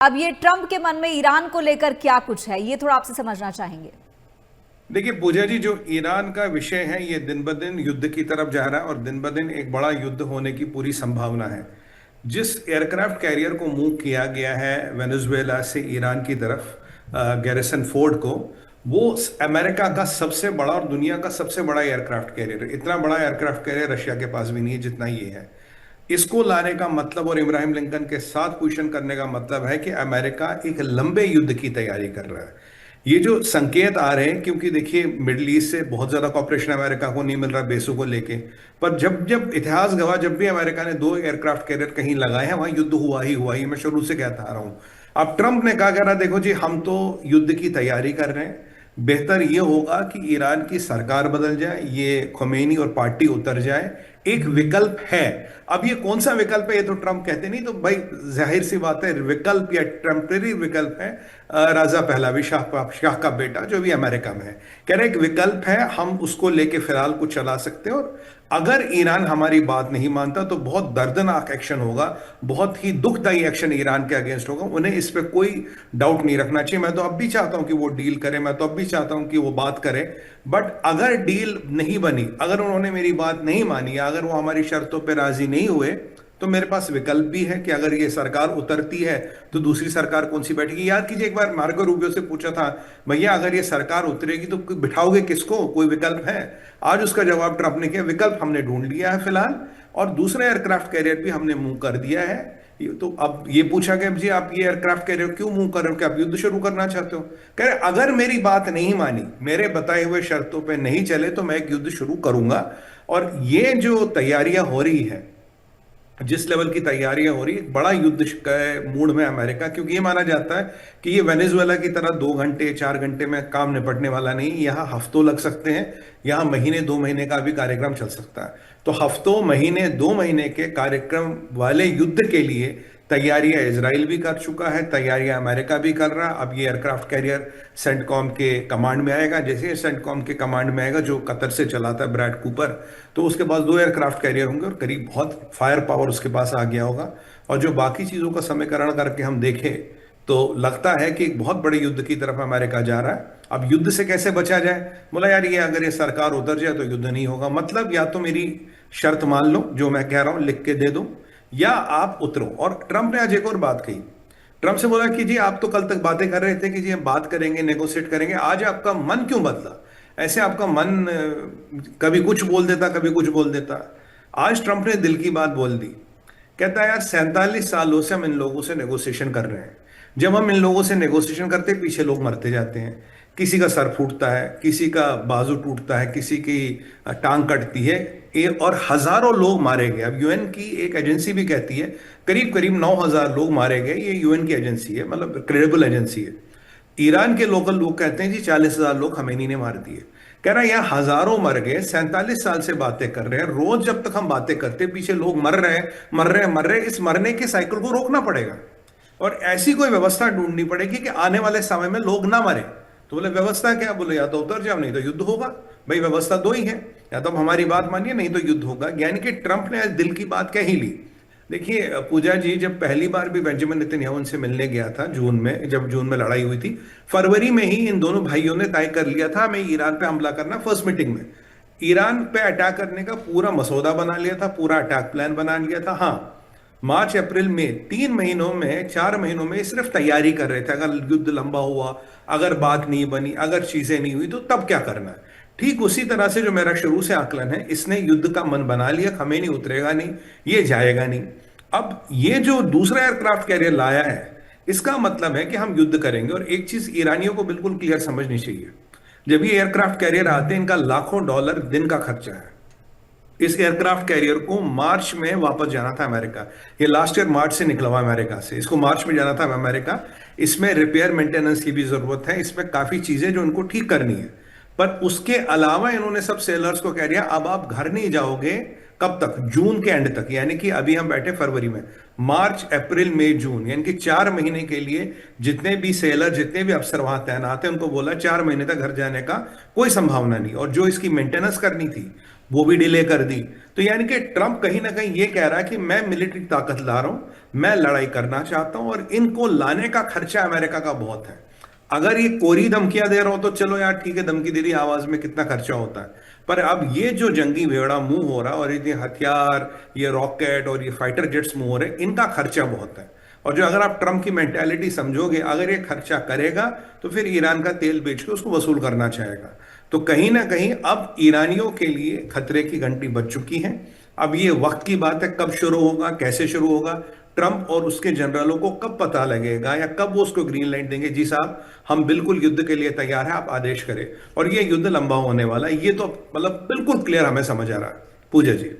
अब ये ट्रंप के मन में ईरान को लेकर क्या कुछ है, ये थोड़ा आपसे समझना चाहेंगे। देखिए पूजा जी, जो ईरान का विषय है ये दिन ब दिन युद्ध की तरफ जा रहा है और दिन ब दिन एक बड़ा युद्ध होने की पूरी संभावना है। जिस एयरक्राफ्ट कैरियर को मूव किया गया है वेनेजुएला से ईरान की तरफ, गैरिसन फोर्ड को, वो अमेरिका का सबसे बड़ा और दुनिया का सबसे बड़ा एयरक्राफ्ट कैरियर है। इतना बड़ा एयरक्राफ्ट कैरियर रशिया के पास भी नहीं है जितना ये है। इसको लाने का मतलब और इब्राहिम लिंकन के साथ क्वेश्चन करने का मतलब है कि अमेरिका एक लंबे युद्ध की तैयारी कर रहा है। ये जो संकेत आ रहे हैं, क्योंकि देखिए मिडिल ईस्ट से बहुत ज्यादा कॉपरेशन अमेरिका को नहीं मिल रहा बेसों को लेके। पर जब जब इतिहास गवाह, जब भी अमेरिका ने दो एयरक्राफ्ट कैरियर कहीं लगाए हैं वहां युद्ध हुआ ही मैं शुरू से कहता आ रहा हूं। अब ट्रंप ने कहा, कह रहा देखो जी हम तो युद्ध की तैयारी कर रहे हैं, बेहतर ये होगा कि ईरान की सरकार बदल जाए, ये खुमैनी और पार्टी उतर जाए। एक विकल्प है। अब ये कौन सा विकल्प है ये तो ट्रंप कहते नहीं, तो भाई जाहिर सी बात है विकल्प या टेम्परेरी विकल्प है। राजा पहलवी शाह का बेटा जो भी अमेरिका में है, कह रहे एक विकल्प है, हम उसको लेके फिलहाल कुछ चला सकते हैं। और अगर ईरान हमारी बात नहीं मानता तो बहुत दर्दनाक एक्शन होगा, बहुत ही दुखदाई एक्शन ईरान के अगेंस्ट होगा। उन्हें इस पे कोई डाउट नहीं रखना चाहिए। मैं तो अब भी चाहता हूं कि वो डील करें, मैं तो अब भी चाहता हूं कि वो बात करें। बट अगर डील नहीं बनी, अगर उन्होंने मेरी बात नहीं मानी, अगर वो हमारी शर्तों पर राजी नहीं हुए, तो मेरे पास विकल्प भी है कि अगर ये सरकार उतरती है तो दूसरी सरकार कौन सी बैठेगी। याद कीजिए एक बार मार्को रूबियो से पूछा था, भैया अगर ये सरकार उतरेगी तो बिठाओगे किसको, कोई विकल्प है? आज उसका जवाब ट्रंप ने किया, विकल्प हमने ढूंढ लिया है फिलहाल, और दूसरा एयरक्राफ्ट कैरियर भी हमने मूव कर दिया है। तो अब ये पूछा गया जी आप ये एयरक्राफ्ट कैरियर क्यों मूव कर रहे हो, क्या आप युद्ध शुरू करना चाहते हो? कह रहे अगर मेरी बात नहीं मानी, मेरे बताए हुए शर्तों पे नहीं चले तो मैं एक युद्ध शुरू करूंगा। और ये जो तैयारियां हो रही है, जिस लेवल की तैयारियां हो रही है, बड़ा युद्ध के मूड में अमेरिका, क्योंकि ये माना जाता है कि ये वेनेजुएला की तरह 2 घंटे 4 घंटे में काम निपटने वाला नहीं। यहाँ हफ्तों लग सकते हैं, यहाँ महीने 2 महीने का भी कार्यक्रम चल सकता है। तो हफ्तों महीने 2 महीने के कार्यक्रम वाले युद्ध के लिए तैयारियां इजराइल भी कर चुका है, तैयारियां अमेरिका भी कर रहा। अब ये एयरक्राफ्ट कैरियर सेंटकॉम के कमांड में आएगा। जैसे ये सेंटकॉम के कमांड में आएगा, जो कतर से चलाता है ब्रैड कूपर, तो उसके पास 2 एयरक्राफ्ट कैरियर होंगे और करीब बहुत फायर पावर उसके पास आ गया होगा। और जो बाकी चीजों का समीकरण करके हम देखें तो लगता है कि एक बहुत बड़े युद्ध की तरफ अमेरिका जा रहा है। अब युद्ध से कैसे बचा जाए? बोला यार ये अगर ये सरकार उतर जाए तो युद्ध नहीं होगा। मतलब या तो मेरी शर्त मान लो, जो मैं कह रहा हूं लिख के दे दो, या आप उतरो। और ट्रंप ने आज एक और बात कही। ट्रंप से बोला कि जी आप तो कल तक बातें कर रहे थे कि जी हम बात करेंगे, नेगोशिएट करेंगे, आज आपका मन क्यों बदला? ऐसे आपका मन कभी कुछ बोल देता, कभी कुछ बोल देता। आज ट्रंप ने दिल की बात बोल दी। कहता है यार 47 सालों से हम इन लोगों से नेगोशिएशन कर रहे हैं। जब हम इन लोगों से नेगोशिएशन करते हैं पीछे लोग मरते जाते हैं। किसी का सर फूटता है, किसी का बाजू टूटता है, किसी की टांग कटती है, और हजारों लोग मारे गए। अब यूएन की एक एजेंसी भी कहती है करीब करीब 9,000 लोग मारे गए। ये यूएन की एजेंसी है, मतलब क्रेडिबल एजेंसी है। ईरान के लोकल लोग कहते हैं जी 40,000 लोग खमेनी ने मार दिए। कह रहा है यहाँ हजारों मर गए, 47 साल से बातें कर रहे हैं, रोज जब तक हम बातें करते पीछे लोग मर रहे हैं, मर रहे हैं, मर रहे हैं। इस मरने के साइकिल को रोकना पड़ेगा और ऐसी कोई व्यवस्था ढूंढनी पड़ेगी कि आने वाले समय में लोग ना मरे। तो बोले व्यवस्था क्या? बोले या तो उतर जाओ नहीं तो युद्ध होगा। भाई व्यवस्था दो ही है, या तो हमारी बात मानिए नहीं तो युद्ध होगा। यानी कि ट्रंप ने आज दिल की बात कह ही ली। देखिए पूजा जी, जब पहली बार भी बेंजामिन नेतन्याहू उनसे मिलने गया था जून में, जब जून में लड़ाई हुई थी, फरवरी में ही इन दोनों भाइयों ने तय कर लिया था हमें ईरान पे हमला करना। फर्स्ट मीटिंग में ईरान पे अटैक करने का पूरा मसौदा बना लिया था, पूरा अटैक प्लान बना लिया था। हाँ, मार्च अप्रैल में 3 महीनों में 4 महीनों में सिर्फ तैयारी कर रहे थे। अगर युद्ध लंबा हुआ, अगर बात नहीं बनी, अगर चीजें नहीं हुई तो तब क्या करना है। ठीक उसी तरह से जो मेरा शुरू से आकलन है, इसने युद्ध का मन बना लिया, खमेनी उतरेगा नहीं, ये जाएगा नहीं। अब ये जो दूसरा एयरक्राफ्ट कैरियर लाया है, इसका मतलब है कि हम युद्ध करेंगे। और एक चीज ईरानियों को बिल्कुल क्लियर समझनी चाहिए, जब ये एयरक्राफ्ट कैरियर आते हैं इनका लाखों डॉलर दिन का खर्चा है। इस एयरक्राफ्ट कैरियर को मार्च में वापस जाना था अमेरिका। ये लास्ट ईयर मार्च से निकला हुआ अमेरिका से, इसको मार्च में जाना था अमेरिका। इसमें रिपेयर मेंटेनेंस की भी जरूरत है, इसमें काफी चीजें जो उनको ठीक करनी है। पर उसके अलावा इन्होंने सब सेलर्स को कह दिया अब आप घर नहीं जाओगे। कब तक? जून के एंड तक। यानी कि अभी हम बैठे फरवरी में, मार्च अप्रैल मई जून, यानी कि 4 महीने के लिए जितने भी सेलर, जितने भी अफसर वहां तैनात हैं, उनको बोला 4 महीने तक घर जाने का कोई संभावना नहीं। और जो इसकी मेंटेनेंस करनी थी वो भी डिले कर दी। तो यानी कि ट्रंप कहीं ना कहीं ये कह रहा है कि मैं मिलिट्री ताकत ला रहा हूं, मैं लड़ाई करना चाहता हूं, और इनको लाने का खर्चा अमेरिका का बहुत है। अगर ये कोरी धमकियां दे रहा हो तो चलो यार ठीक है, धमकी दे रही आवाज में कितना खर्चा होता है, पर अब ये जो जंगी भेड़ा मूव हो रहा है और ये हथियार, ये रॉकेट और ये फाइटर जेट्स मूव हो रहे हैं, इनका खर्चा बहुत है। और जो अगर आप ट्रंप की मेंटेलिटी समझोगे, अगर ये खर्चा करेगा तो फिर ईरान का तेल बेच के उसको वसूल करना चाहेगा। तो कहीं ना कहीं अब ईरानियों के लिए खतरे की घंटी बज चुकी है। अब ये वक्त की बात है, कब शुरू होगा, कैसे शुरू होगा, ट्रंप और उसके जनरलों को कब पता लगेगा या कब वो उसको ग्रीन लाइट देंगे, जी साहब हम बिल्कुल युद्ध के लिए तैयार है, आप आदेश करें। और ये युद्ध लंबा होने वाला है, ये तो मतलब बिल्कुल क्लियर हमें समझ आ रहा है। पूजा जी।